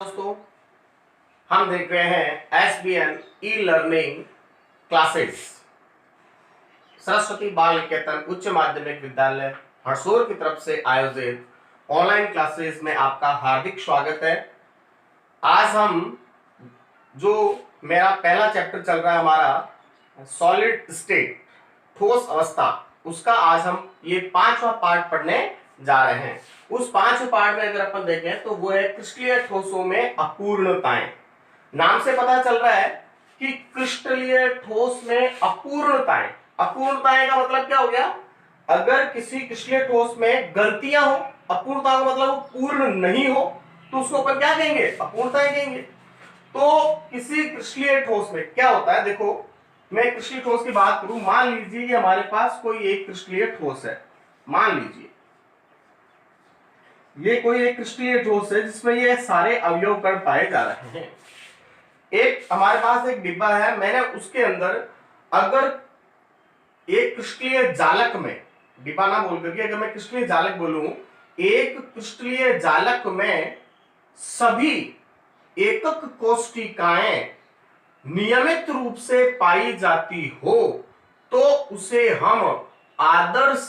दोस्तों, हम देख रहे हैं SBN e learning classes. Saraswati बाल निकेतन उच्च माध्यमिक विद्यालय हरसोर की तरफ से आयोजित ऑनलाइन क्लासेस में आपका हार्दिक स्वागत है। आज हम जो मेरा पहला चैप्टर चल रहा है हमारा सॉलिड स्टेट ठोस अवस्था, उसका आज हम ये 5वां पार्ट पढ़ने जा रहे हैं। उस 5वें पार्ट में अगर अपन देखें तो वो है क्रिस्टलीय ठोसों में अपूर्णताएं। नाम से पता चल रहा है कि क्रिस्टलीय ठोस में अपूर्णताएं। अपूर्णताएं का मतलब क्या हो गया? अगर किसी क्रिस्टलीय ठोस में गलतियां हो, अपूर्णता का मतलब वो पूर्ण नहीं हो, तो उसको अपन क्या कहेंगे? अपूर्णताएं कहेंगे। तो किसी क्रिस्टलीय ठोस में क्या होता है, देखो मैं क्रिस्टलीय ठोस की बात करूं, मान लीजिए कि हमारे पास कोई एक क्रिस्टलीय ठोस है। मान लीजिए ये कोई एक क्रिस्टलीय ठोस है जिसमें ये सारे अवयव कण पाए जा रहे हैं। एक हमारे पास एक डिब्बा है, मैंने उसके अंदर अगर एक क्रिस्टलीय जालक में, डिब्बा ना बोल करके अगर मैं क्रिस्टलीय जालक बोलूं, एक क्रिस्टलीय जालक में सभी एकक कोशिकाएं नियमित रूप से पाई जाती हो तो उसे हम आदर्श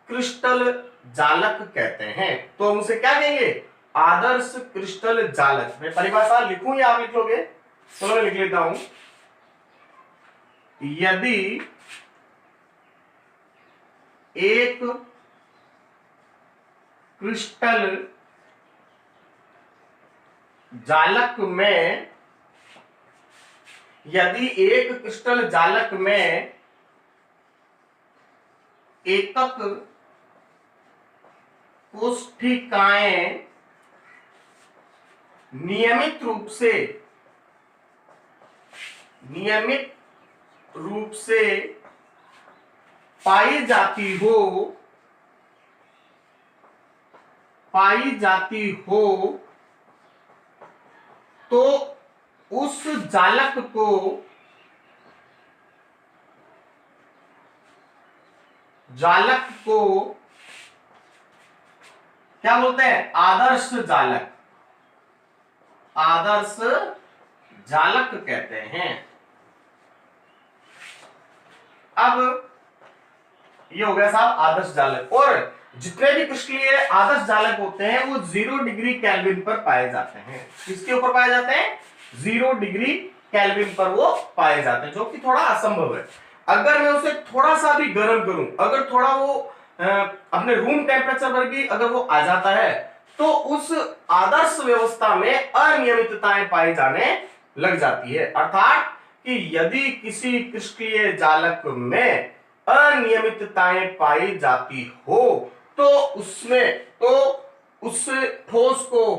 क्रिस्टल जालक कहते हैं। तो हम उसे क्या कहेंगे? आदर्श क्रिस्टल जालक। मैं परिभाषा लिखूं या आप लिख लोगे? चलो मैं लिख लेता हूं। यदि एक क्रिस्टल जालक में एकक कोशिकाएं नियमित रूप से पाई जाती हो तो उस जालक को क्या बोलते हैं? आदर्श जालक कहते हैं। अब ये हो गया साहब आदर्श जालक। और जितने भी क्रिस्टलीय आदर्श जालक होते हैं वो 0 डिग्री केल्विन पर पाए जाते हैं। किसके ऊपर पाए जाते हैं? 0 डिग्री केल्विन पर वो पाए जाते हैं, जो कि थोड़ा असंभव है। अगर मैं उसे थोड़ा सा भी गर्म करूं, अगर थोड़ा वो अपने रूम टेम्परेचर पर भी अगर वो आ जाता है तो उस आदर्श व्यवस्था में अनियमितताएं पाई जाने लग जाती है। अर्थात कि यदि किसी क्रिस्टलीय जालक में अनियमितताएं पाई जाती हो तो उस ठोस को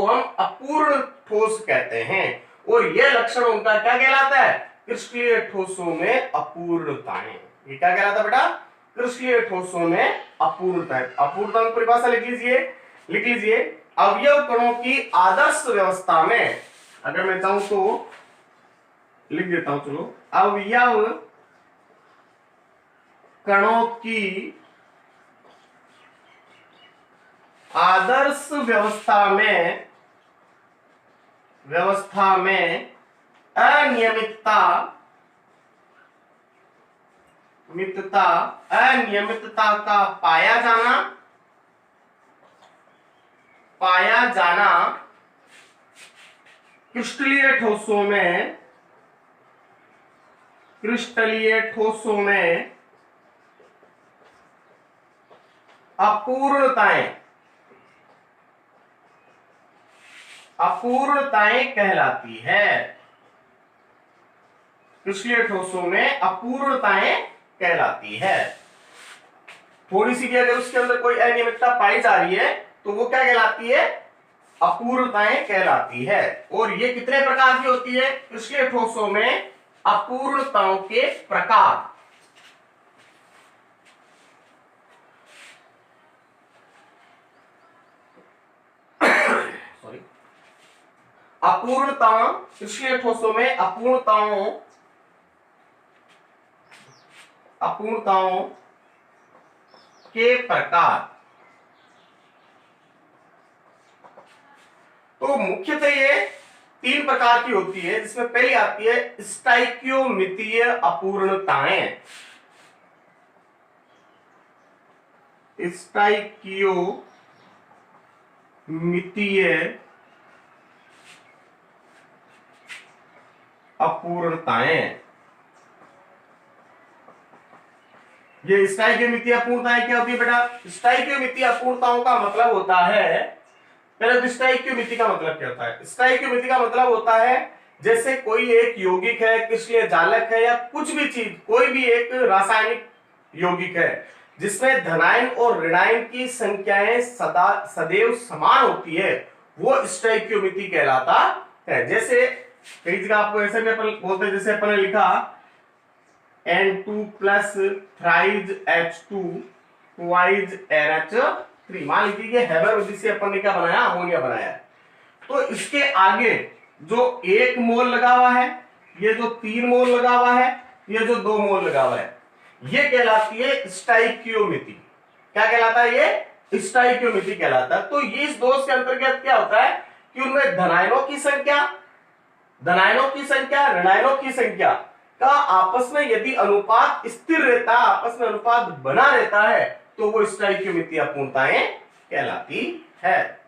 हम अपूर्ण ठोस कहते हैं। और यह लक्षण उनका क्या कहलाता है? क्रिस्टलीय ठोसों में अपूर्णताएं। ये क्या कहलाता है बेटा? क्रिस्टलीय ठोसों में अपूर्णताएं। अपूर्णताओं की परिभाषा लिख लीजिए। अवयव कणों की आदर्श व्यवस्था में, अगर मैं चाहूं तो लिख देता हूं, चलो। अवयव कणों की आदर्श व्यवस्था में अनियमितता का पाया जाना क्रिस्टलीय ठोसों में अपूर्णताएं कहलाती है। क्रिस्टलीय ठोसों में अपूर्णताएं कहलाती है। थोड़ी सी भी अगर उसके अंदर कोई अनियमितता पाई जा रही है तो वो क्या कहलाती है? अपूर्णताएं कहलाती है। और ये कितने प्रकार की होती है? क्रिस्टलीय ठोसों में अपूर्णताओं के प्रकार। सॉरी, अपूर्णताओं, क्रिस्टलीय ठोसों में अपूर्णताओं के प्रकार। तो मुख्यतः ये 3 प्रकार की होती है, जिसमें पहली आती है स्टाइकियोमितीय अपूर्णताएं। स्टाइकियोमितीय अपूर्णताएं। ये स्टाइकियोमितीय अपूर्णताएं क्या होती है बेटा? स्टाइकियोमितीय अपूर्णताओं का मतलब होता है, पहले तो स्टाइकियोमिति का मतलब क्या होता है? स्टाइकियोमिति का मतलब होता है जैसे कोई एक यौगिक है, क्रिस्टलीय जालक है, या कुछ भी चीज, कोई भी एक रासायनिक यौगिक है जिसमें धनायन और ऋणायन की संख्याएं सदैव समान होती है, वो स्टाइकियोमिति कहलाता है। जैसे कई जगह आपको ऐसे भी अपन बोलते हैं, जैसे अपन ने लिखा N2 plus thrice H2 twice NH3। मान लीजिए ये हेबर विधि से अपन ने क्या बनाया? अमोनिया बनाया। तो इसके आगे जो 1 मोल लगा हुआ है, ये जो 3 मोल लगा हुआ है, ये जो 2 मोल लगा हुआ है, ये कहलाती है स्टाइकियोमिति। क्या कहलाता है? ये स्टाइकियोमिति कहलाता है। तो ये इस दोष के अंतर्गत क्या होता है कि उनमें धनायनों की संख्या, ऋणायनों की संख्या का आपस में यदि अनुपात स्थिर रहता है, आपस में अनुपात बना रहता है, तो वो स्टाइकियोमितीय अपूर्णताएं कहलाती है।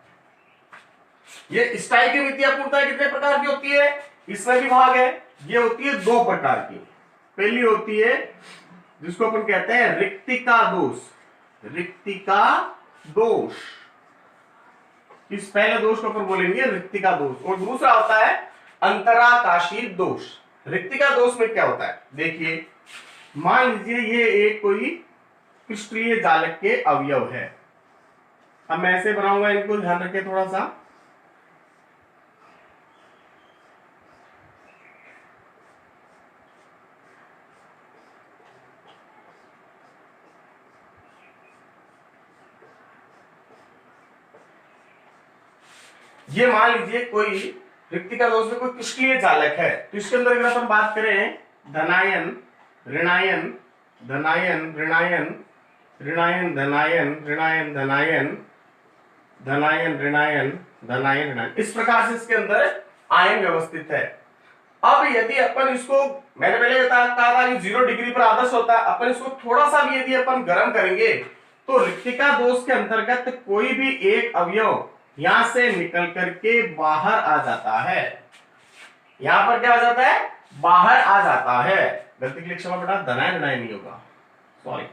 ये स्टाइकियोमितीय अपूर्णताएं कितने प्रकार की होती है? इसमें भी भाग है। ये होती है 2 प्रकार की। पहली होती है जिसको अपन कहते हैं रिक्तिका दोष। रिक्तिका दोष, इस पहले दोष को अपन बोलेंगे रिक्तिका दोष। और दूसरा होता है अंतराकाशी दोष। रिक्तिका दोष में क्या होता है? देखिए, मान लीजिए ये एक कोई क्रिस्टलीय जालक के अवयव है। अब मैं ऐसे बनाऊंगा, इनको ध्यान रखें थोड़ा सा। ये मान लीजिए कोई रिक्तिका दोष में कोई क्रिस्टलीय जालक है, तो इसके अंदर अगर अपन बात करें धनायन ऋणायन, धनायन ऋणायन, ऋणायन धनायन, ऋणायन धनायन, धनायन ऋणायन, धनायन ऋणायन, इस प्रकार से इसके अंदर आयन व्यवस्थित है। अब यदि अपन इसको, मैंने पहले कहा था कि 0 डिग्री पर आदर्श होता है, अपन इसको थोड़ा सा भी यदि अपन गर्म करेंगे तो रिक्तिका दोष के अंतर्गत कोई भी एक अवयव यहां से निकल करके बाहर आ जाता है। यहां पर क्या आ जाता है? बाहर आ जाता है। गलती के लिए क्षमा बेटा, धनायन ऋणायन नहीं होगा, सॉरी।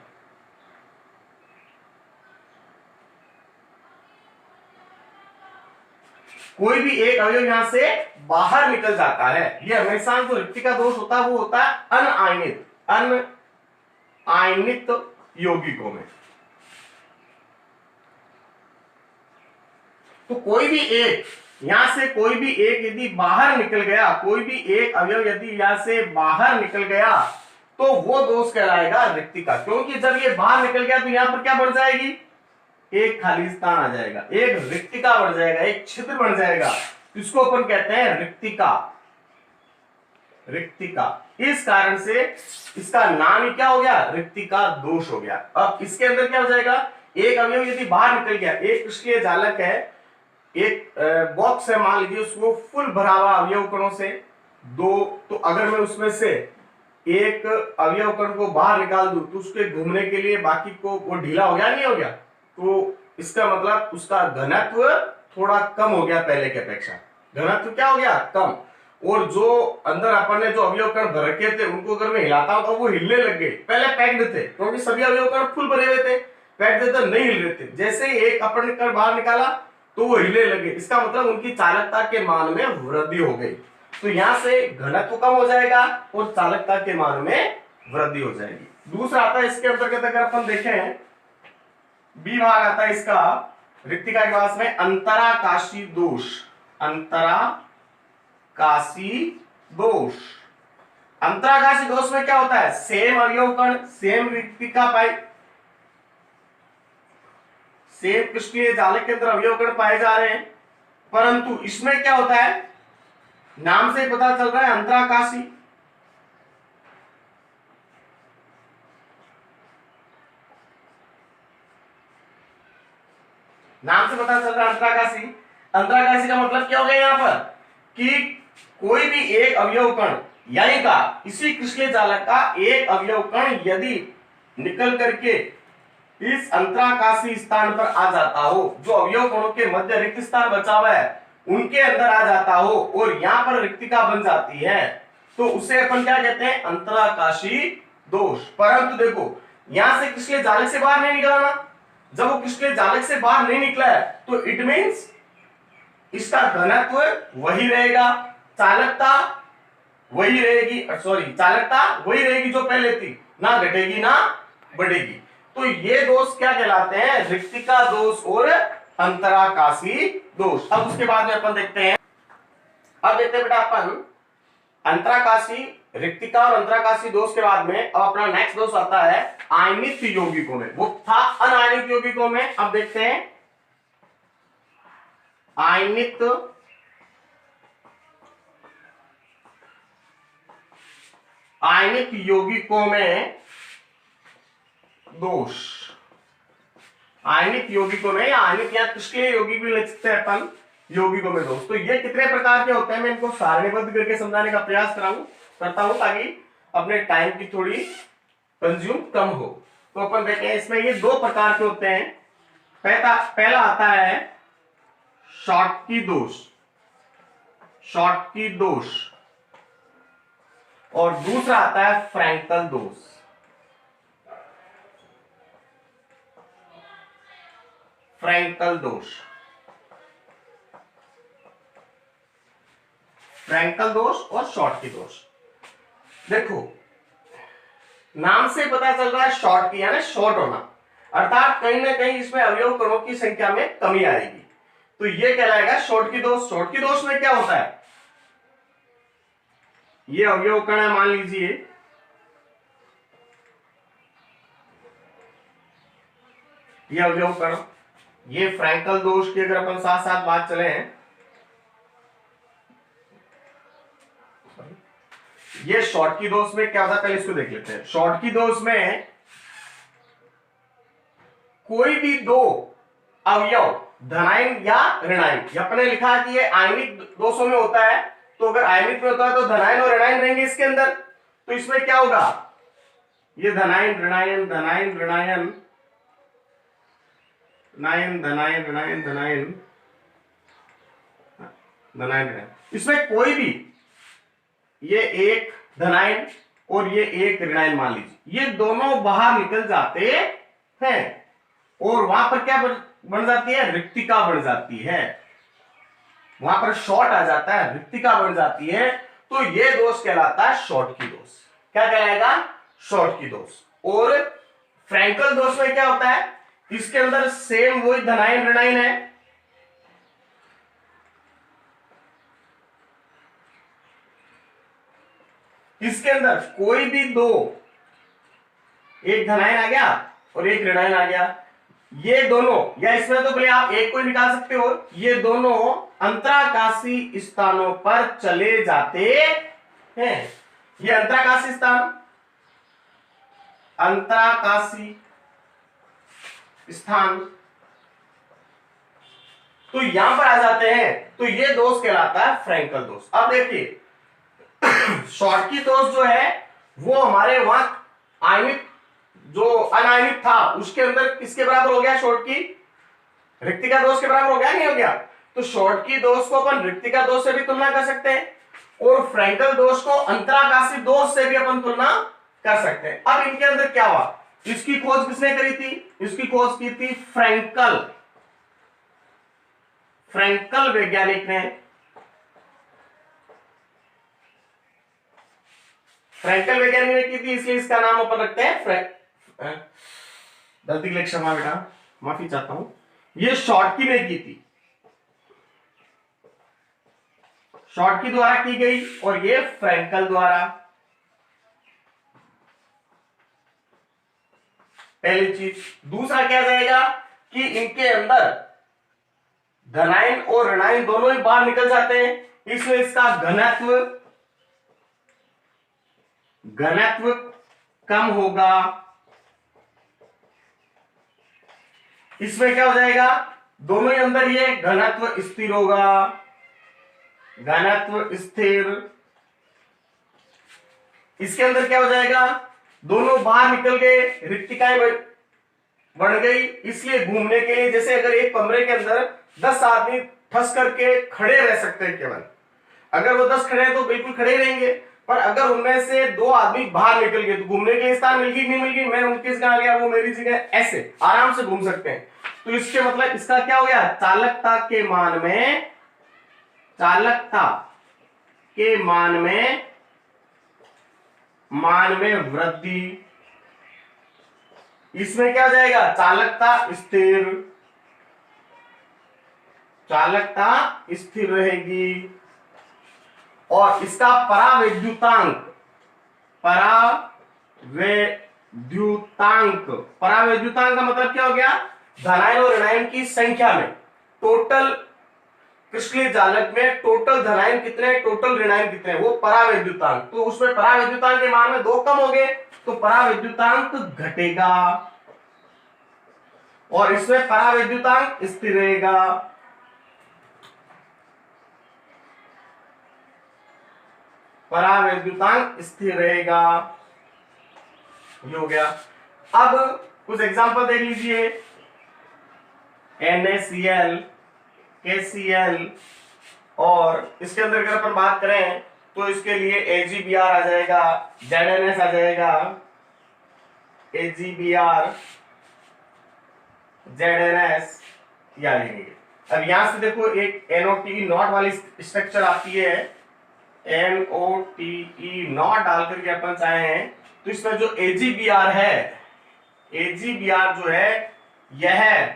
कोई भी एक अवयव यहां से बाहर निकल जाता है। ये हमेशा जो रिक्तिका दोष होता है वो होता है अनआयनित यौगिकों में। तो कोई भी एक यहां से, कोई भी एक यदि बाहर निकल गया, कोई भी एक अवयव यदि यहां से बाहर निकल गया, तो वो दोष कहलाएगा रिक्तिका। क्योंकि जब ये बाहर निकल गया तो यहां पर क्या बन जाएगी? एक खाली स्थान आ जाएगा, एक रिक्तिका बन जाएगा, एक छिद्र बन जाएगा। इसको अपन कहते हैं रिक्तिका। रिक्तिका, इस कारण से इसका नाम ही क्या हो गया? रिक्तिका दोष हो गया। अब इसके अंदर क्या हो जाएगा? एक अवयव यदि बाहर निकल गया, एक क्रिस्टलीय जालक है, एक बॉक्स है, मान लीजिए उसको फुल भरा हुआ अवयव कणों से, तो अगर मैं उसमें से एक अवयव कण को बाहर निकाल दूं तो उसके घूमने के लिए बाकी को वो ढीला हो गया, नहीं हो गया? तो इसका मतलब उसका घनत्व थोड़ा कम हो गया पहले की अपेक्षा। घनत्व क्या हो गया? कम। और जो अंदर अपन ने जो अवयव कण भर के थे उनको अगर मैं हिलाता हूं तो वो हिलने लग गए। पहले पैक्ड थे क्योंकि सभी अवयव कण फुल भरे हुए थे, पैक्ड थे तो नहीं हिल रहे थे। जैसे ही एक अपन ने कण बाहर निकाला तो वो हिले लगे। इसका मतलब उनकी चालकता के मान में वृद्धि हो गई। तो यहां से घनत्व कम हो जाएगा और चालकता के मान में वृद्धि हो जाएगी। दूसरा आता है इसके अंतर्गत, अगर अपन देखें बी भाग आता है इसका रिक्तिका के पास में अंतराकाशी दोष। अंतराकाशी दोष, अंतराकाशी दोष में क्या होता है? सेम अवयव कण, सेम रिक्तिका पाई, सेम क्रिस्टलीय जालक के अंदर अवयव कण पाए जा रहे हैं, परंतु इसमें क्या होता है? नाम से पता चल रहा है अंतराकाशी। नाम से पता चल रहा है अंतराकाशी। अंतराकाशी का मतलब क्या हो गया यहाँ पर कि कोई भी एक अवयव कण यानी का इसी क्रिस्टलीय जालक का एक अवयव कण यदि निकल करके इस अंतराकाशी स्थान पर आ जाता हो, जो अवयव कणों के मध्य रिक्त स्थान बचा हुआ है उनके अंदर आ जाता हो और यहाँ पर रिक्तिका बन जाती है, तो उसे अपन क्या कहते हैं, अंतराकाशी दोष। परंतु देखो यहां से क्रिस्टलीय जालक से बाहर नहीं निकला ना, जब वो क्रिस्टलीय जालक से बाहर नहीं निकला है तो इट मींस इसका घनत्व वही रहेगा, चालकता वही रहेगी, सॉरी चालकता वही रहेगी जो पहले थी, ना घटेगी ना बढ़ेगी। तो ये दोष क्या कहलाते हैं, रिक्तिका दोष और अंतराकाशी दोष। अब उसके बाद में अपन देखते हैं, अब देखते हैं बेटा अपन अंतराकाशी रिक्तिका और अंतराकाशी दोष के बाद में अब अपना नेक्स्ट दोष आता है आयनित यौगिकों में। वो था अनायनित यौगिकों में, अब देखते हैं आयनित यौगिकों में दोष। आयनित यौगिकों में या आयनित या क्रिस्टलीय यौगिक भी लिख सकते हैं अपन, यौगिकों में दोष। तो ये कितने प्रकार के होते हैं मैं इनको सारणीबद्ध करके समझाने का प्रयास करता हूं ताकि अपने टाइम की थोड़ी कंज्यूम कम हो। तो अपन देखें इसमें ये दो प्रकार के होते हैं। पहला आता है शॉटकी दोष, शॉटकी दोष, और दूसरा आता है फ्रैंकल दोष। फ्रैंकल दोष, फ्रैंकल दोष और शॉटकी दोष। देखो नाम से पता चल रहा है शॉटकी यानी शॉर्ट होना, अर्थात कहीं ना कहीं इसमें अवयव कणों की संख्या में कमी आएगी, तो ये कहलाएगा शॉटकी दोष। शॉटकी दोष में क्या होता है, ये अवयव कण है मान लीजिए, ये अवयव कण, ये फ्रैंकल दोष की अगर अपन साथ साथ बात चले हैं, ये शॉटकी दोष में क्या होता है पहले इसको देख लेते हैं। शॉटकी दोष में कोई भी दो अवयव धनायन या ऋणायन, अपने लिखा है कि ये आयनिक दोषों में होता है, तो अगर आयनिक में होता है तो धनायन और ऋणायन रहेंगे इसके अंदर, तो इसमें क्या होगा, ये धनायन ऋणायन धनायन ऋणायन धनायन धनायन ऋणायन धनायन धनायन ऋणायन, इसमें कोई भी ये एक धनायन और ये एक ऋणायन मान लीजिए, ये दोनों बाहर निकल जाते हैं और वहां पर क्या बन जाती है, रिक्तिका बन जाती है, वहां पर शॉर्ट आ जाता है, रिक्तिका बन जाती है, तो ये दोष कहलाता है शॉटकी दोष। क्या कहलाएगा, शॉटकी दोष। और फ्रैंकल दोष में क्या होता है, इसके अंदर सेम वही धनायन ऋणायन है, इसके अंदर कोई भी दो, एक धनायन आ गया और एक ऋणायन आ गया, ये दोनों, या इसमें तो भले आप एक को ही निकाल सकते हो, ये दोनों अंतराकाशी स्थानों पर चले जाते हैं। ये अंतराकाशी स्थान, अंतराकाशी स्थान, तो यहां पर आ जाते हैं, तो ये दोष कहलाता है फ्रैंकल दोष। अब देखिए शॉटकी दोष जो है वो हमारे वहां आयनिक, जो अनायनिक था उसके अंदर किसके बराबर हो गया, शॉटकी रिक्तिका दोष के बराबर हो गया, नहीं हो गया, तो शॉटकी दोष को अपन रिक्तिका दोष से भी तुलना कर सकते हैं और फ्रैंकल दोष को अंतराकाशी दोष से भी अपन तुलना कर सकते हैं। अब इनके अंदर क्या हुआ, इसकी खोज किसने करी थी, इसकी खोज की थी फ्रैंकल, फ्रैंकल वैज्ञानिक ने, फ्रैंकल वैज्ञानिक ने की थी, इसलिए इसका नाम अपन रखते हैं गलती के लिए क्षमा बेटा, माफी चाहता हूं, ये शॉटकी ने की थी, शॉटकी द्वारा की गई और ये फ्रैंकल द्वारा। पहली चीज, दूसरा क्या जाएगा कि इनके अंदर धनायन और ऋणायन दोनों ही बाहर निकल जाते हैं, इसलिए इसका घनत्व कम होगा, इसमें क्या हो जाएगा, दोनों ही अंदर ये घनत्व स्थिर होगा, घनत्व स्थिर। इसके अंदर क्या हो जाएगा, दोनों बाहर निकल गए, रिक्तिकाएं बढ़ गई। इसलिए घूमने के लिए, जैसे अगर एक कमरे के अंदर 10 आदमी ठस करके खड़े रह सकते हैं केवल, अगर वो 10 खड़े हैं तो बिल्कुल खड़े रहेंगे, पर अगर उनमें से 2 आदमी बाहर निकल गए तो घूमने के लिए स्थान मिल गई नहीं मिल गई, मैं उनकी जगह आ गया, वो मेरी जगह, ऐसे आराम से घूम सकते हैं। तो इसके मतलब इसका क्या हो गया, चालकता के मान में, चालकता के मान में वृद्धि। इसमें क्या हो जाएगा, चालकता स्थिर, चालकता स्थिर रहेगी। और इसका परावैद्युतांक, परावैद्युतांक का मतलब क्या हो गया, धनायन और ऋणायन की संख्या में, टोटल क्रिस्टलीय जालक में टोटल धनायन कितने, टोटल ऋणायन कितने, वो परावैद्युतांक। तो उसमें परावैद्युतांक के मान में 2 कम हो गए तो परावैद्युतांक घटेगा, और इसमें परावैद्युतांक स्थिर रहेगा। परावैद्युतांक स्थिर रहेगा, ये हो गया। अब कुछ एग्जांपल देख लीजिए, NaCl, KCl, और इसके अंदर अगर अपन बात करें तो इसके लिए AgBr आ जाएगा, ZnS आ जाएगा, AgBr, ZnS या लेंगे। अब यहां से देखो एक NOTE नॉट वाली स्ट्रक्चर आती है, NOTE नॉट डाल करके अपन चाहे तो इसमें जो AgBr है, AgBr जो है यह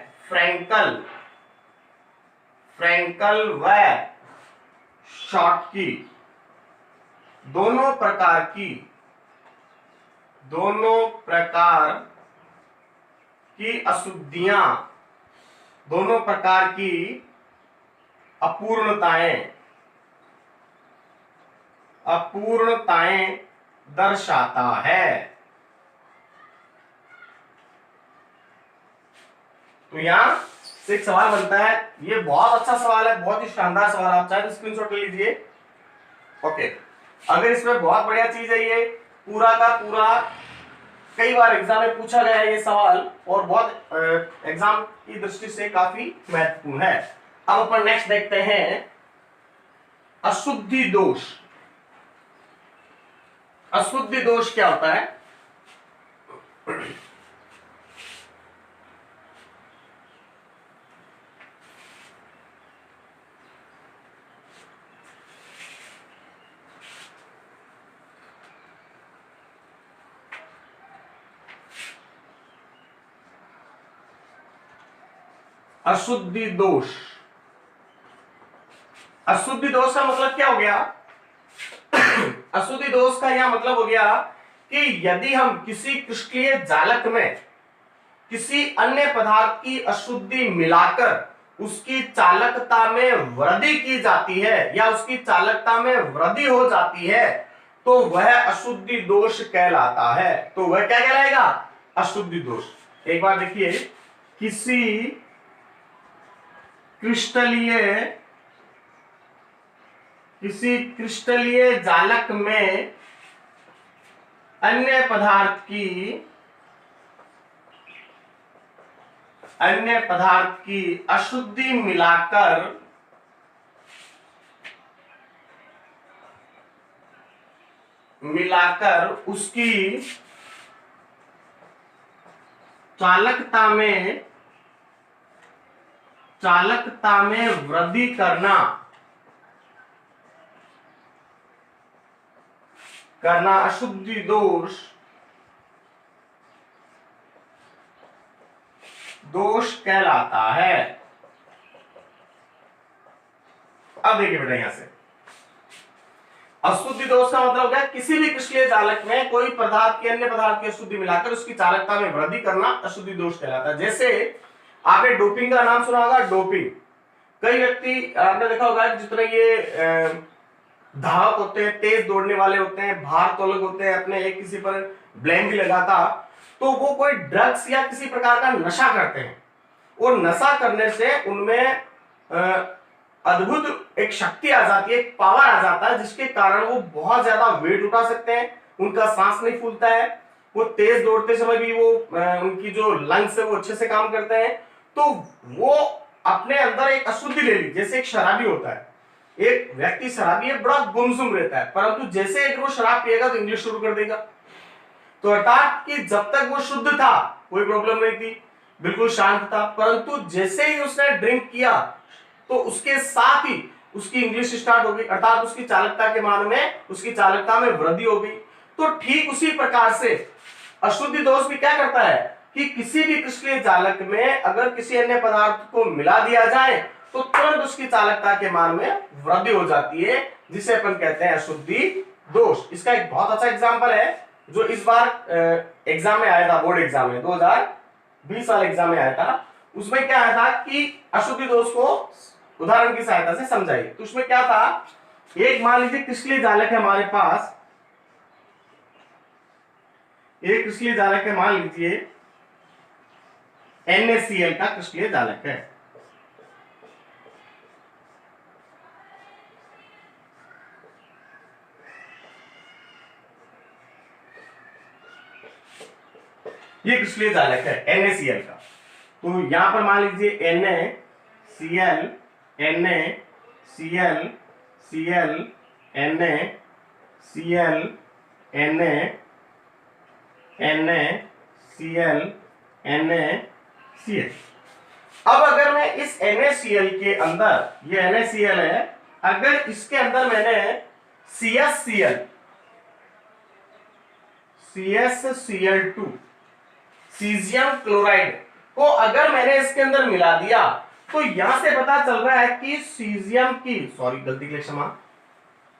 फ्रैंकल व शॉटकी दोनों प्रकार की अशुद्धियां, दोनों प्रकार की अपूर्णताएं दर्शाता है। तो यहां से एक सवाल बनता है, ये बहुत अच्छा सवाल है, बहुत ही शानदार सवाल, आप चाहे तो स्क्रीनशॉट ले लीजिए। ओके, अगर इसमें बहुत बढ़िया चीज है, ये पूरा का पूरा कई बार एग्जाम में पूछा गया है ये सवाल, और बहुत एग्जाम की दृष्टि से काफी महत्वपूर्ण है। अब अपन नेक्स्ट देखते हैं अशुद्धि दोष। अशुद्धि दोष क्या होता है, अशुद्धि दोष। अशुद्धि दोष का मतलब क्या हो गया, अशुद्धि दोष का यह मतलब हो गया कि यदि हम किसी क्रिस्टलीय जालक में किसी अन्य पदार्थ की अशुद्धि मिलाकर उसकी चालकता में वृद्धि की जाती है या उसकी चालकता में वृद्धि हो जाती है तो वह अशुद्धि दोष कहलाता है। तो वह क्या कहलाएगा, अशुद्धि दोष। एक बार देखिए, किसी क्रिस्टलीय जालक में अन्य पदार्थ की अशुद्धि मिलाकर उसकी चालकता में वृद्धि करना अशुद्धि दोष कहलाता है। अब देखिए बेटा, यहां से अशुद्धि दोष का मतलब क्या, किसी भी क्रिस्टलीय जालक में कोई पदार्थ की अन्य पदार्थ की अशुद्धि मिलाकर उसकी चालकता में वृद्धि करना अशुद्धि दोष कहलाता है। जैसे आपने डोपिंग का नाम सुना होगा, डोपिंग। कई व्यक्ति आपने देखा होगा कि जितने ये धावक होते हैं, तेज दौड़ने वाले होते हैं, भार तोलक होते हैं, अपने एक किसी पर ब्लेम भी लगाता, तो वो कोई ड्रग्स या किसी प्रकार का नशा करते हैं और नशा करने से उनमें अद्भुत एक शक्ति आ जाती है, एक पावर आ जाता है, जिसके कारण वो बहुत ज्यादा वेट उठा सकते हैं, उनका सांस नहीं फूलता है, वो तेज दौड़ते समय भी वो उनकी जो लंग्स है वो अच्छे से काम करते हैं। तो वो अपने अंदर एक अशुद्धि ले ली, जैसे एक शराबी होता है, एक व्यक्ति शराबी है, बड़ा गुमसुम रहता है, परंतु जैसे एक वो शराब पिएगा तो इंग्लिश शुरू कर देगा। तो अर्थात कि जब तक वो शुद्ध था कोई प्रॉब्लम नहीं थी, बिल्कुल शांत था, परंतु जैसे ही उसने ड्रिंक किया तो उसके साथ ही उसकी इंग्लिश स्टार्ट हो गई, अर्थात उसकी चालकता के मान में, उसकी चालकता में वृद्धि हो गई। तो ठीक उसी प्रकार से अशुद्धि दोष भी क्या करता है कि किसी भी क्रिस्टलीय जालक में अगर किसी अन्य पदार्थ को मिला दिया जाए तो तुरंत उसकी चालकता के मान में वृद्धि हो जाती है, जिसे अपन कहते हैं अशुद्धि दोष। इसका एक बहुत अच्छा एग्जांपल है जो इस बार एग्जाम में आया था, बोर्ड एग्जाम में 2020 वाले एग्जाम में आया था। उसमें क्या आया था कि अशुद्धि दोष को उदाहरण की सहायता से समझाइए। तो उसमें क्या था, एक मान लीजिए क्रिस्टलीय जालक है हमारे पास, एक क्रिस्टलीय जालक है, मान लीजिए NaCl का क्रिस्टलीय जालक है। ये क्रिस्टलीय जालक है NaCl का। तो यहां पर मान लीजिए NaCl, NaCl, Cl, NaCl, NaCl, NaCl। अब अगर मैं इस NaCl के अंदर, ये NaCl है, अगर इसके अंदर मैंने CsCl2 सीजियम क्लोराइड को अगर मैंने इसके अंदर मिला दिया तो यहां से पता चल रहा है कि सीजियम की, सॉरी गलती के लिए क्षमा,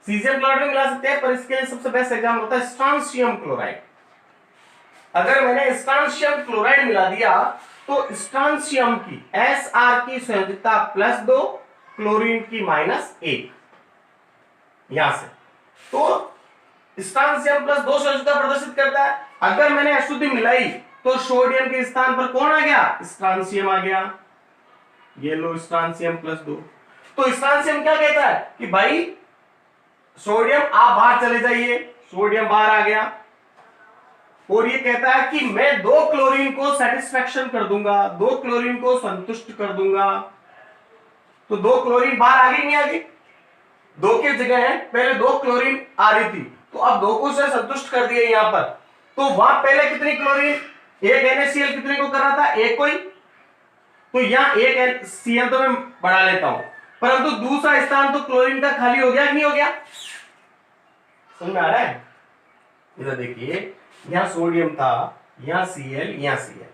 सीजियम क्लोराइड में मिला सकते हैं, पर इसके लिए सबसे बेस्ट एग्जाम्पल होता है स्ट्रांशियम क्लोराइड। अगर मैंने स्ट्रांशियम क्लोराइड मिला दिया तो स्ट्रांशियम की Sr की संयोजकता +2, क्लोरीन की -1, यहां से तो स्ट्रांशियम +2 संयोजकता प्रदर्शित करता है। अगर मैंने अशुद्धि मिलाई तो सोडियम के स्थान पर कौन आ गया, स्ट्रांशियम आ गया, ये लो स्ट्रांशियम +2। तो स्ट्रांशियम क्या कहता है कि भाई सोडियम आप बाहर चले जाइए, सोडियम बाहर आ गया, और ये कहता है कि मैं 2 क्लोरीन को सेटिस्फेक्शन कर दूंगा, 2 क्लोरीन को संतुष्ट कर दूंगा। तो 2 क्लोरीन बाहर आ गई, नहीं आ गई, 2 की जगह पहले 2 क्लोरीन आ रही थी, तो अब 2 को से संतुष्ट कर दिया यहां पर। तो वहां पहले कितनी क्लोरीन, एक NaCl कितने को कर रहा था, एक को ही, तो यहां एक Cl तो मैं बढ़ा लेता हूं, परंतु दूसरा स्थान तो क्लोरीन का खाली हो गया कि नहीं हो गया, समझ में आ रहा है। इधर देखिए, यहां सोडियम था, यहां Cl, यहां Cl,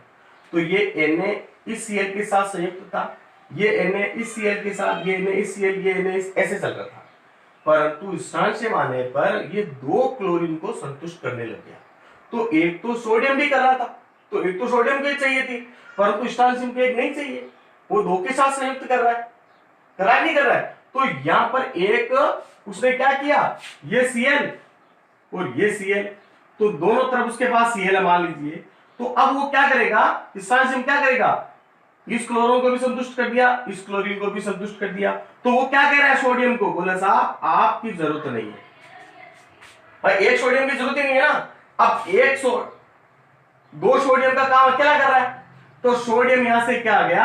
तो ये Na इस Cl के साथ संयुक्त था, ये Na इस Cl के साथ, ये Na इस Cl, ये Na ऐसे चल रहा था, परंतु स्ट्रांशियम आने पर ये 2 क्लोरीन को संतुष्ट करने लग गया। तो एक तो सोडियम भी कर रहा था, तो एक तो सोडियम को चाहिए थी, परंतु स्ट्रांशियम को एक नहीं चाहिए, वो 2 के साथ संयुक्त कर रहा है नहीं कर रहा है। तो यहां पर एक उसने क्या किया, ये Cl और ये Cl, तो दोनों तरफ उसके पास Cl मान लीजिए, तो अब वो क्या करेगा, स्ट्रांशियम क्या करेगा, इस क्लोरीन को भी संतुष्ट कर दिया, इस क्लोरीन को भी संतुष्ट कर दिया। तो वो क्या कह रहा है सोडियम को, बोला साहब आपकी जरूरत नहीं है भाई, एक सोडियम की जरूरत ही नहीं है ना, अब 2 सोडियम का काम अकेला कर रहा है, तो सोडियम यहां से क्या आ गया,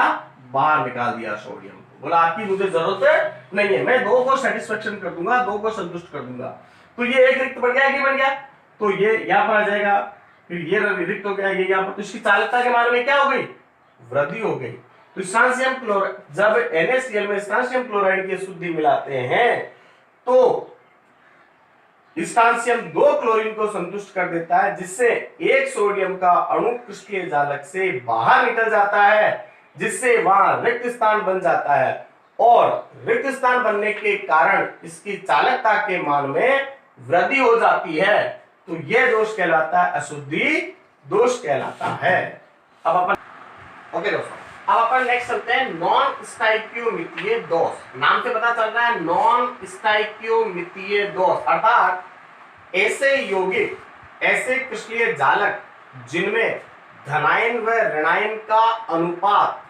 बाहर निकाल दिया सोडियम को, बोला आपकी मुझे जरूरत नहीं है, मैं 2 को सेटिस्फेक्शन कर दूंगा, 2 को संतुष्ट कर दूंगा। तो ये एक रिक्त बढ़ गया कि बन गया, तो ये यहां पर आ जाएगा, फिर ये रिक्त हो गया, ये यहां पर, तो इसकी चालकता के मान में क्या हो गई, वृद्धि हो गई। तो स्ट्रांशियम क्लोराइड, जब NaCl में स्ट्रांशियम क्लोराइड की अशुद्धि मिलाते हैं तो स्ट्रांशियम 2 क्लोरीन को संतुष्ट कर देता है, जिससे एक सोडियम का अणु क्रिस्टलीय जालक से बाहर निकल जाता है, जिससे वहां रिक्त स्थान बन जाता है, और रिक्त स्थान बनने के कारण इसकी चालकता के मान में वृद्धि हो जाती है। तो यह दोष कहलाता है अशुद्धि दोष कहलाता है। अब अपन ओके दोस्तों, अब अपन नेक्स्ट चलते हैं नॉन स्टाइकियोमितीय दोष। नाम से पता चल रहा है नॉन स्टाइकियोमितीय दोष, अर्थात ऐसे यौगिक, ऐसे क्रिस्टलीय जालक जिनमें धनायन व ऋणायन का अनुपात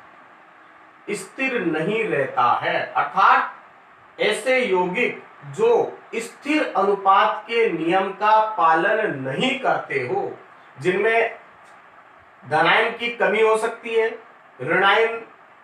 स्थिर नहीं रहता है। अर्थात ऐसे यौगिक जो स्थिर अनुपात के नियम का पालन नहीं करते हो, जिनमें धनायन की कमी हो सकती है, ऋणायन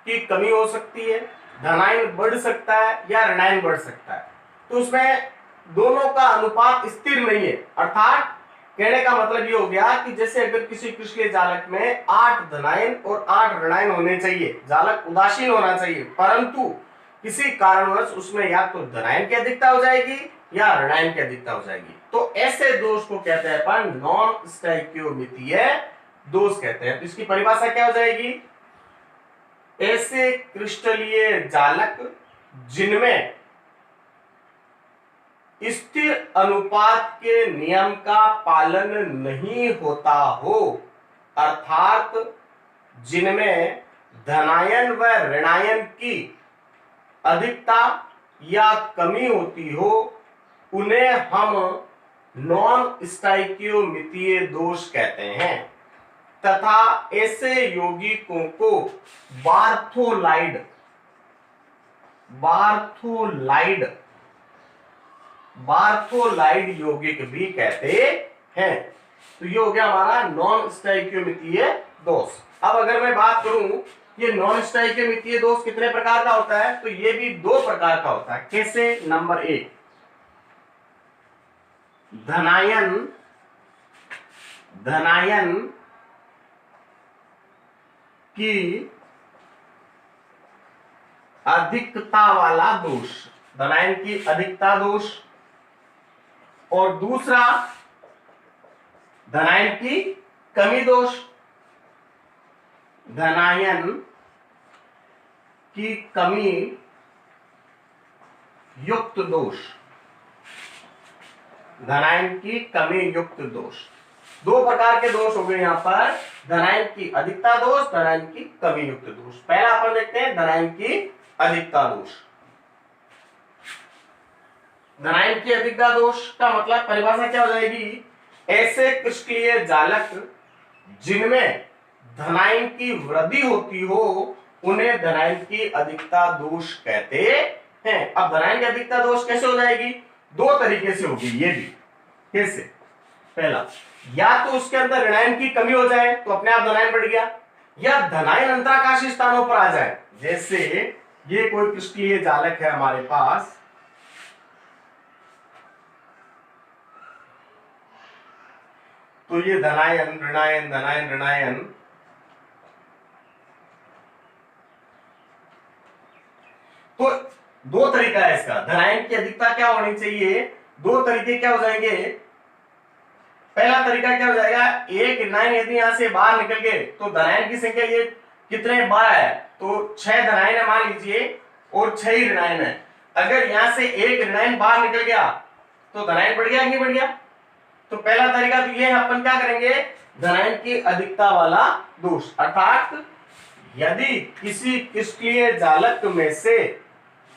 की कमी हो सकती है, धनायन बढ़ सकता है या ऋणायन बढ़ सकता है, तो उसमें दोनों का अनुपात स्थिर नहीं है। अर्थात कहने का मतलब ये हो गया कि जैसे अगर किसी क्रिस्टलीय जालक में 8 धनायन और 8 ऋणायन होने चाहिए, जालक उदासीन होना चाहिए, परंतु किसी कारणवश उसमें या तो धनायन की अधिकता हो जाएगी या ऋणायन की अधिकता हो जाएगी, तो ऐसे दोष को कहते हैं अपन नॉन स्टोइकियोमितीय दोष कहते हैं। तो इसकी परिभाषा क्या हो जाएगी? ऐसे क्रिस्टलीय जालक जिनमें स्थिर अनुपात के नियम का पालन नहीं होता हो, अर्थात जिनमें धनायन व ऋणायन की अधिकता या कमी होती हो, उन्हें हम नॉन स्टोइकियोमितीय दोष कहते हैं। तथा ऐसे यौगिकों को बार्थोलाइड यौगिक भी कहते हैं। तो ये हो गया हमारा नॉन स्टोइकियोमितीय दोष। अब अगर मैं बात करूं ये नॉन स्टोइकियोमितीय दोष कितने प्रकार का होता है, तो ये भी 2 प्रकार का होता है। कैसे? नंबर 1, धनायन की अधिकता वाला दोष, धनायन की अधिकता दोष, और दूसरा धनायन की कमी दोष, धनायन की कमी युक्त दोष, धनायन की कमी युक्त दोष। 2 प्रकार के दोष हो गए यहां पर, धनायन की अधिकता दोष, धनायन की कमी युक्त दोष। पहला अपन देखते हैं धनायन की अधिकता दोष। धनायन की अधिकता दोष का मतलब परिभाषा क्या हो जाएगी? ऐसे क्रिस्टलीय जालक जिनमें धनायन की वृद्धि होती हो, उन्हें धनायन की अधिकता दोष कहते हैं। अब धनायन की अधिकता दोष कैसे हो जाएगी? 2 तरीके से होगी ये भी। कैसे? पहला, या तो उसके अंदर ऋणायन की कमी हो जाए तो अपने आप धनायन बढ़ गया, या धनायन अंतराकाशी स्थानों पर आ जाए। जैसे ये कोई क्रिस्टलीय जालक है हमारे पास, तो ये धनायन ऋणायन धनायन ऋणायन, तो 2 तरीका है इसका। धनायन की अधिकता क्या होनी चाहिए? 2 तरीके क्या हो जाएंगे? पहला तरीका क्या हो जाएगा? एक ऋणायन यदि यहां से बाहर निकल गए तो धनायन की संख्या ये कितने 12 है, तो 6 धनायन है मान लीजिए और 6 ही ऋणायन है। अगर यहां से एक ऋणायन बाहर निकल गया तो धनायन बढ़ गया कि नहीं बढ़ गया? तो पहला तरीका तो ये है, अपन क्या करेंगे? धनायन की अधिकता वाला दोष। अर्थात यदि किसी क्रिस्टलीय जालक में से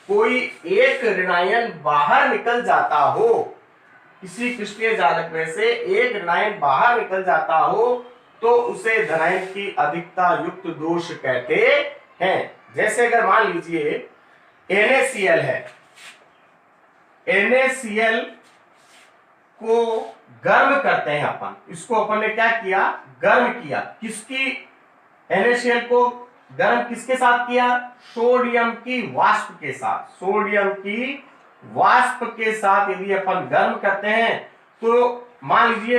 कोई एक ऋणायन बाहर निकल जाता हो, किसी क्रिस्टलीय जालक में से एक ऋणायन बाहर निकल जाता हो, तो उसे धनायन की अधिकता युक्त दोष कहते हैं। जैसे अगर मान लीजिए NaCl है, NaCl को गर्म करते हैं अपन, इसको अपन ने क्या किया? गर्म किया। किसकी? NaCl को गर्म किसके साथ किया? सोडियम की वाष्प के साथ। सोडियम की वाष्प के साथ यदि अपन गर्म करते हैं तो मान लीजिए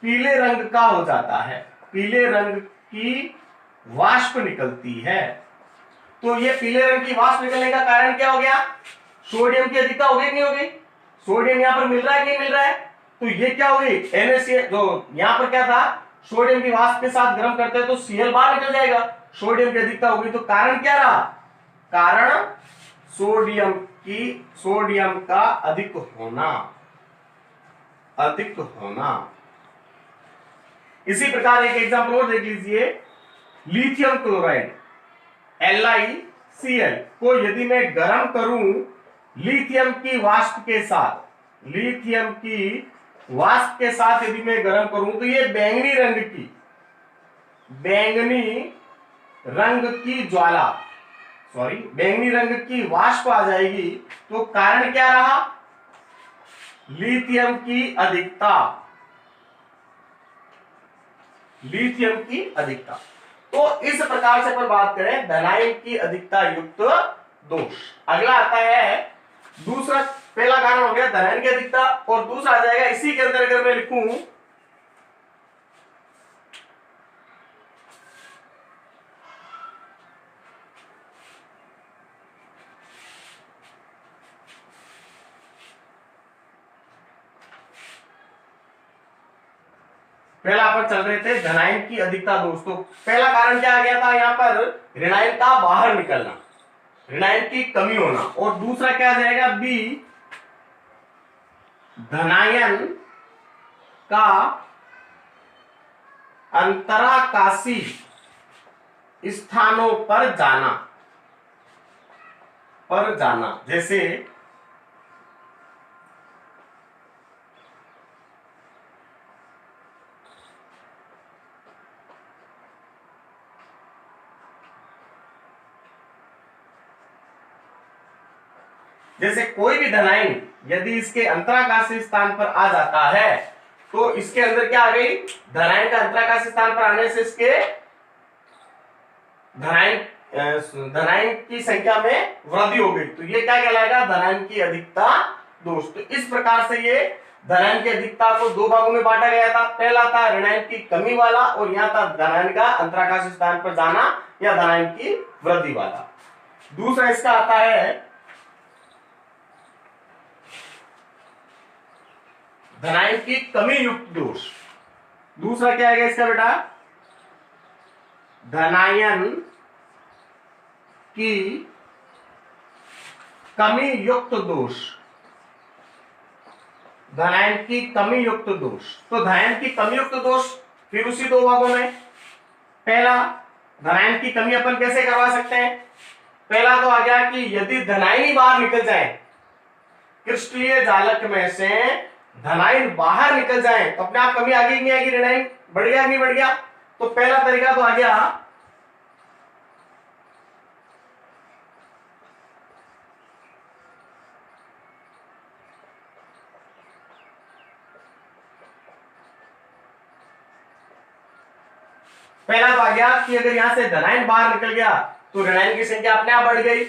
पीले रंग का हो जाता है, पीले रंग की वाष्प निकलती है। तो ये पीले रंग की वाष्प निकलने का कारण क्या हो गया? सोडियम की अधिकता हो गई नहीं हो गई? सोडियम यहां पर मिल रहा है कि नहीं मिल रहा है? तो ये क्या हो गई? NaCl, जो यहां पर क्या था, सोडियम की वाष्प के साथ गर्म करते हैं तो Cl बाहर निकल जाएगा, सोडियम की अधिकता होगी। तो कारण क्या रहा? कारण सोडियम का अधिक होना। इसी प्रकार एक एग्जांपल और देख लीजिए, लिथियम क्लोराइड LiCl को यदि मैं गर्म करूं लिथियम की वाष्प के साथ यदि मैं गर्म करूं तो ये बैंगनी रंग की ज्वाला, सॉरी बैंगनी रंग की वाष्प आ जाएगी, तो कारण क्या रहा? लिथियम की अधिकता, लिथियम की अधिकता। तो इस प्रकार से अपन बात करें धनायन की अधिकता युक्त दोष। अगला आता है दूसरा, पहला कारण हो गया धनायन की अधिकता, और दूसरा आ जाएगा इसी के अंदर अगर मैं लिखूं पहला अपन चल रहे थे धनायन की अधिकता दोष। तो पहला कारण क्या आ गया था यहाँ पर? ऋणायन का बाहर निकलना, ऋणायन की कमी होना। और दूसरा क्या आ जाएगा? बी, धनायन का अंतराकाशी स्थानों पर जाना, जैसे कोई भी धनायन यदि इसके अंतराकाशी स्थान पर आ जाता है तो इसके अंदर क्या आ गई? धनायन का अंतराकाशी स्थान पर आने से इसके धनायन की संख्या में वृद्धि हो गई, तो ये क्या कहलाएगा? धनायन की अधिकता दोष। तो इस प्रकार से ये धनायन की अधिकता को दो भागों में बांटा गया था। पहला था ऋणायन की कमी वाला, और यहाँ था धनायन का अंतराकाशी स्थान पर जाना या धनायन की वृद्धि वाला। दूसरा इसका आता है धनायन की कमी युक्त दोष। दूसरा क्या आएगा इसका बेटा? धनायन की कमी युक्त दोष, धनायन की कमी युक्त दोष। तो धनायन की कमी युक्त दोष फिर उसी दो भागों में। पहला, धनायन की कमी अपन कैसे करवा सकते हैं? पहला तो आ गया कि यदि धनायन ही बाहर निकल जाए, क्रिस्टलीय जालक में से धनायन बाहर निकल जाए तो अपने आप कमी आ गई नहीं आएगी? ऋणायन बढ़ गया नहीं बढ़ गया? तो पहला तरीका तो आ गया कि अगर यहां से धनायन बाहर निकल गया तो ऋणायन की संख्या अपने आप बढ़ गई।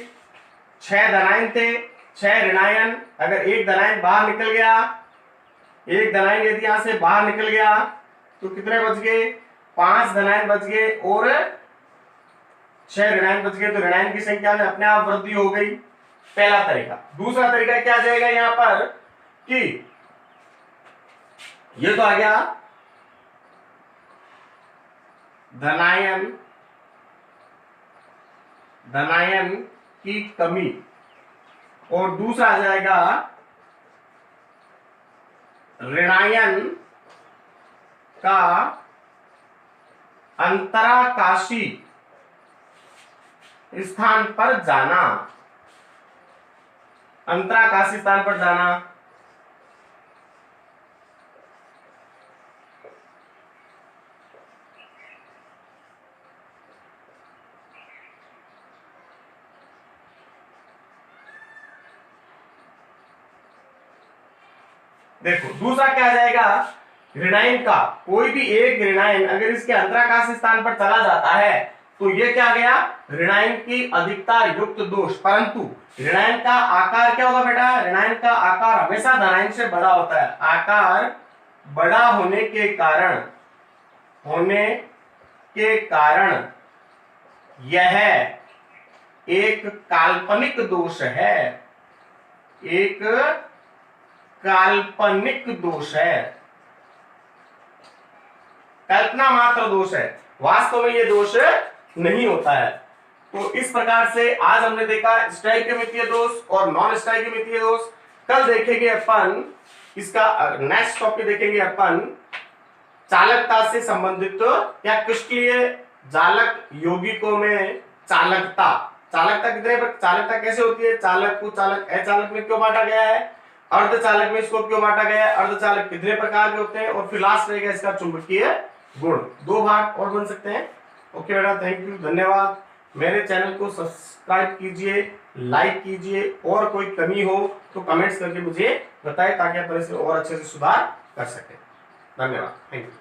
6 धनायन थे, 6 ऋणायन, अगर एक धनायन बाहर निकल गया, एक धनायन यदि यहां से बाहर निकल गया तो कितने बच गए? 5 धनायन बच गए और 6 ऋणायन बच गए, तो ऋणायन की संख्या में अपने आप वृद्धि हो गई। पहला तरीका। दूसरा तरीका क्या जाएगा यहां पर कि ये तो आ गया धनायन की कमी, और दूसरा आ जाएगा ऋणायन का अंतराकाशी स्थान पर जाना, अंतराकाशी स्थान पर जाना। देखो दूसरा क्या आ जाएगा? ऋणायन का कोई भी एक ऋणायन अगर इसके अंतराकाशी स्थान पर चला जाता है तो ये क्या गया? ऋणायन की अधिकता युक्त दोष। परंतु ऋणायन का आकार क्या होगा बेटा? ऋणायन का आकार हमेशा धनायन से बड़ा होता है। आकार बड़ा होने के कारण यह एक काल्पनिक दोष है, एक काल्पनिक दोष है, कल्पना मात्र दोष है, वास्तव में ये दोष नहीं होता है। तो इस प्रकार से आज हमने देखा स्टोइकोमेट्रिय दोष और नॉन स्टोइकोमेट्रिय दोष। कल देखेंगे अपन इसका नेक्स्ट टॉपिक देखेंगे अपन चालकता से संबंधित, या क्रिस्टलीय जालक यौगिकों में चालकता चालकता कैसे होती है? चालक को चालक अचालक में क्यों बांटा गया है? अर्धचालक में इसको क्यों बांटा गया है? अर्धचालक कितने प्रकार के होते हैं? और फिर लास्ट रहेगा इसका चुंबकीय गुण। 2 भाग और बन सकते हैं। ओके बेटा, थैंक यू, धन्यवाद। मेरे चैनल को सब्सक्राइब कीजिए, लाइक कीजिए, और कोई कमी हो तो कमेंट्स करके मुझे बताएं ताकि आप इसे और अच्छे से सुधार कर सकें। धन्यवाद, थैंक यू।